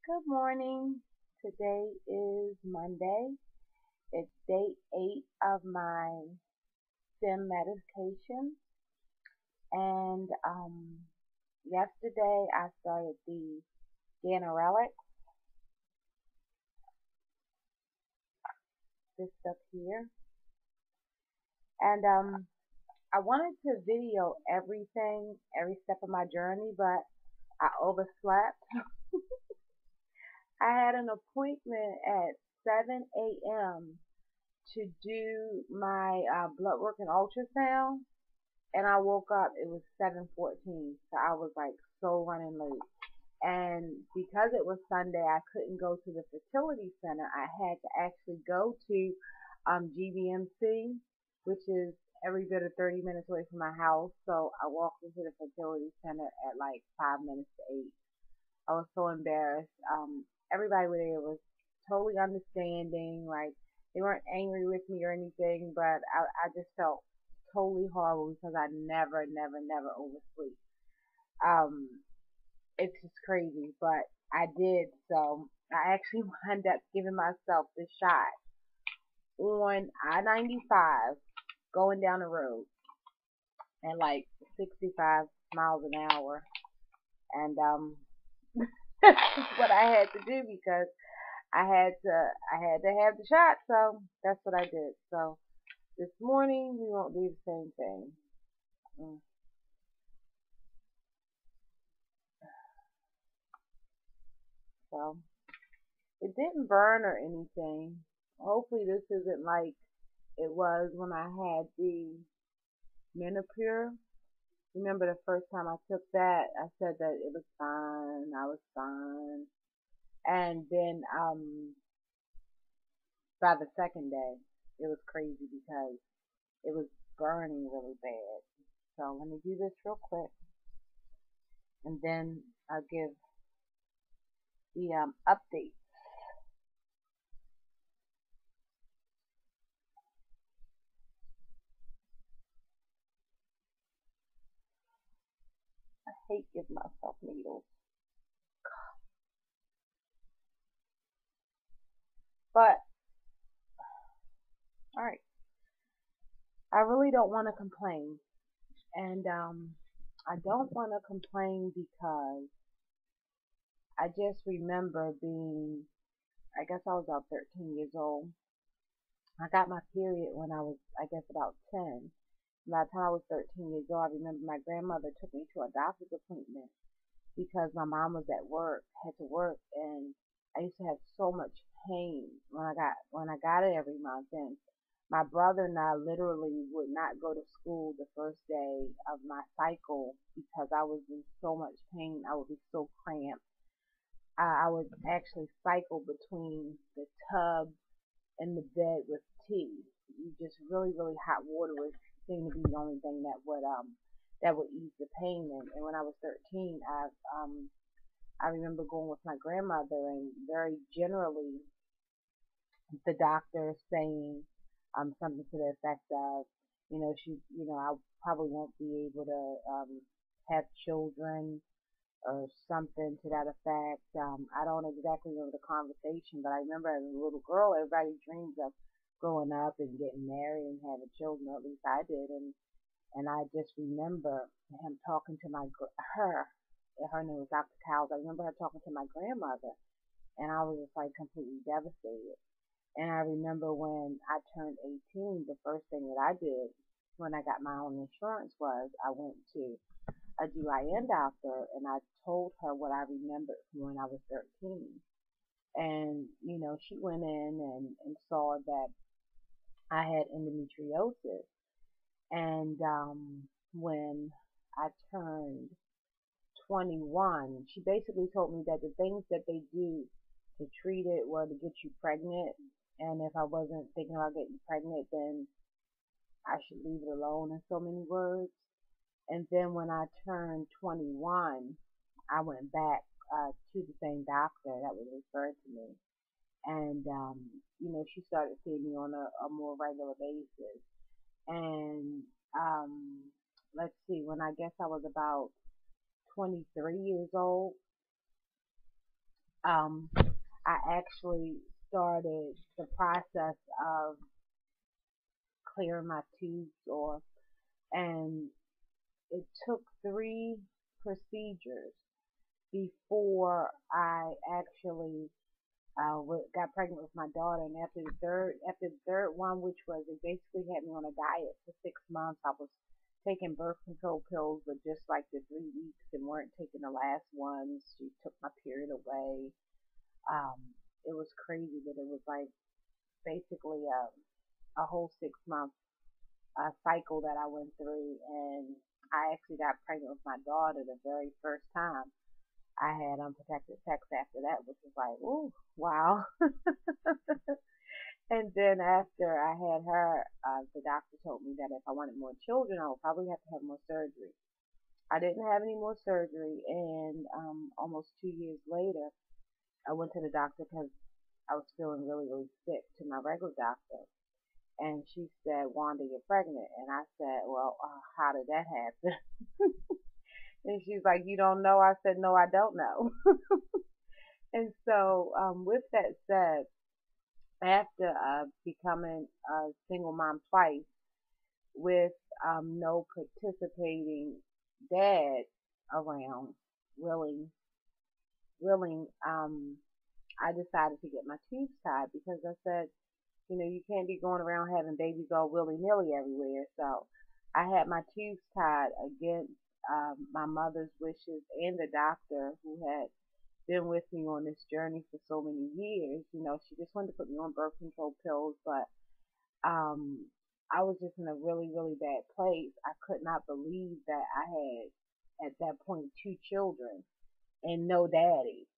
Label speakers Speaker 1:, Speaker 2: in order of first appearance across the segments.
Speaker 1: Good morning. Today is Monday. It's day 8 of my STEM medication. And yesterday I started the Ganirelix, this stuff here. And I wanted to video everything, every step of my journey, but I overslept. I had an appointment at 7 a.m. to do my blood work and ultrasound, and I woke up, it was 7:14, so I was like so running late. And because it was Sunday, I couldn't go to the fertility center. I had to actually go to GBMC, which is every bit of 30 minutes away from my house. So I walked into the fertility center at like 5 minutes to 8. I was so embarrassed. Everybody there was totally understanding. Like, they weren't angry with me or anything, but I just felt totally horrible because I never, never, never oversleep. Um, it's just crazy, but I did. So I actually wound up giving myself the shot on I-95 going down the road at like 65 miles an hour. And that's what I had to do because I had to have the shot, so that's what I did. So this morning we won't do the same thing. Mm. So it didn't burn or anything. Hopefully this isn't like it was when I had the Menopur. Remember the first time I took that, I said that it was fine, I was fine. And then by the second day, it was crazy because it was burning really bad. So let me do this real quick, and then I'll give the update. I hate giving myself needles, but all right. I really don't want to complain, and I don't want to complain because I just remember being, I guess I was about 13 years old. I got my period when I was, I guess, about 10. By the time I was 13 years old, I remember my grandmother took me to a doctor's appointment because my mom was at work, had to work, and I used to have so much pain when I got it every month. And my brother and I literally would not go to school the first day of my cycle because I was in so much pain. I would be so cramped. I would actually cycle between the tub and the bed with tea. Just really, really hot water would seem to be the only thing that would ease the pain. And when I was 13, I remember going with my grandmother, and very generally the doctor saying something to the effect of, I probably won't be able to have children or something to that effect. I don't exactly remember the conversation, but I remember as a little girl, everybody dreams of growing up and getting married and having children. Or at least I did, and I just remember him talking to her name was Dr. Cowles. I remember her talking to my grandmother, and I was just like completely devastated. And I remember when I turned 18, the first thing that I did when I got my own insurance was I went to a GYN doctor, and I told her what I remembered from when I was 13. And, she went in and saw that I had endometriosis. And when I turned 21, she basically told me that the things that they do to treat it were to get you pregnant. And if I wasn't thinking about getting pregnant, then I should leave it alone, in so many words. And then when I turned 21, I went back to the same doctor that was referred to me. And she started seeing me on a more regular basis. And let's see, when I guess I was about 23 years old, um, I actually started the process of clearing my tubes off, and it took 3 procedures before I actually got pregnant with my daughter. And after the third one, which was it basically had me on a diet for 6 months. I was taking birth control pills, but just like the 3 weeks, and weren't taking the last ones. She took my period away. Um, it was crazy, but it was like basically a whole 6 month cycle that I went through, and I actually got pregnant with my daughter the very first time. I had unprotected sex after that, which was like, ooh, wow. And then after I had her, the doctor told me that if I wanted more children, I would probably have to have more surgery. I didn't have any more surgery, and almost 2 years later, I went to the doctor because I was feeling really, really sick, to my regular doctor. And she said, Wanda, you're pregnant. And I said, well, how did that happen? And she's like, you don't know? I said, no, I don't know. And so, with that said, after becoming a single mom twice with no participating dad around, willing, I decided to get my tubes tied because I said, you can't be going around having babies all willy-nilly everywhere. So I had my tubes tied against my mother's wishes and the doctor who had been with me on this journey for so many years. She just wanted to put me on birth control pills, but um, I was just in a really, really bad place. I could not believe that I had, at that point, 2 children and no daddy.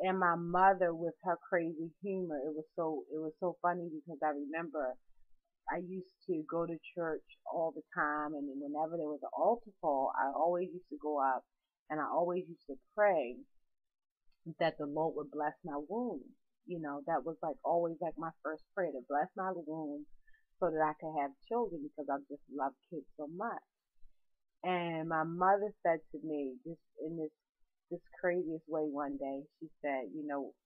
Speaker 1: And my mother, with her crazy humor, it was so funny because I remember I used to go to church all the time, and whenever there was an altar call, I always used to go up, and I always used to pray that the Lord would bless my womb. That was like always like my first prayer, to bless my womb so that I could have children, because I just love kids so much. And my mother said to me, just in this craziest way one day, she said,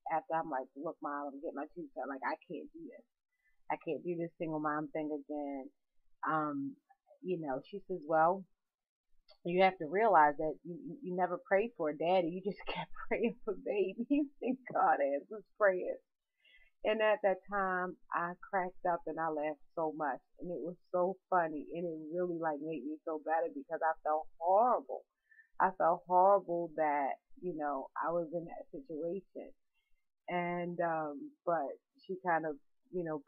Speaker 1: after I'm like, look, Mom, I'm getting my tooth out. Like, I can't do this. I can't do this single mom thing again. Um, she says, well, you have to realize that you never prayed for a daddy. You just kept praying for babies, and God answers prayers. And at that time, I cracked up and I laughed so much, and it was so funny, and it really like made me feel better because I felt horrible. I felt horrible that I was in that situation, and but she kind of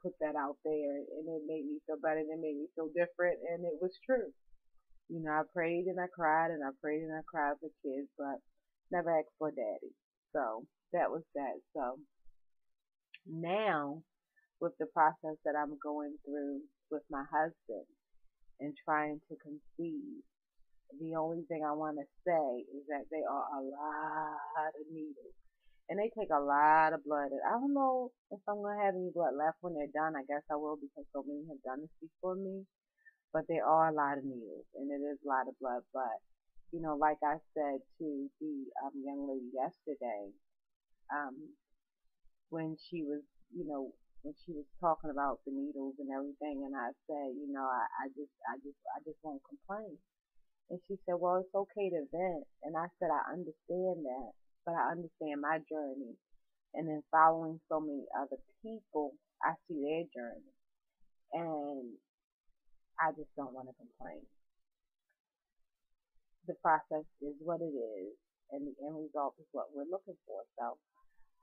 Speaker 1: put that out there, and it made me feel better, and it made me feel different, and it was true. I prayed and I cried and I prayed and I cried for kids, but never asked for daddy. So that was that. So now, with the process that I'm going through with my husband and trying to conceive, the only thing I want to say is that they are a lot of needles. And they take a lot of blood. And I don't know if I'm going to have any blood left when they're done. I guess I will, because so many have done this before me. But there are a lot of needles, and it is a lot of blood. But, like I said to the young lady yesterday, um, when she was, you know, when she was talking about the needles and everything, and I said, I just won't complain. And she said, well, it's okay to vent. And I said, I understand that, but I understand my journey. And then following so many other people, I see their journey. And I just don't want to complain. The process is what it is, and the end result is what we're looking for. So,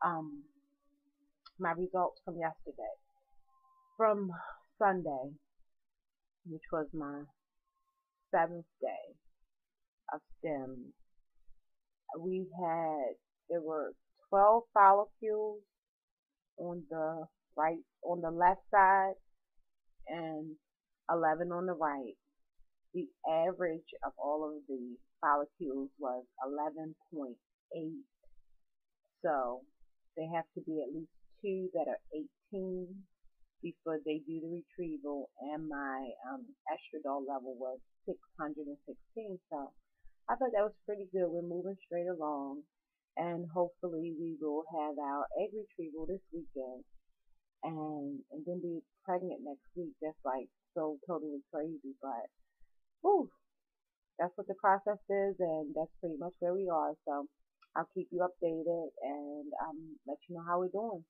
Speaker 1: um, my results from yesterday, from Sunday, which was my 7th day of STEM, there were 12 follicles on the on the left side, and 11 on the right. The average of all of the follicles was 11.8. So they have to be at least 2 that are 18 before they do the retrieval, and my estradiol level was 616. So I thought that was pretty good. We're moving straight along. and hopefully we will have our egg retrieval this weekend, and then be pregnant next week. That's like so totally crazy, but whew, that's what the process is, and that's pretty much where we are. So I'll keep you updated and let you know how we're doing.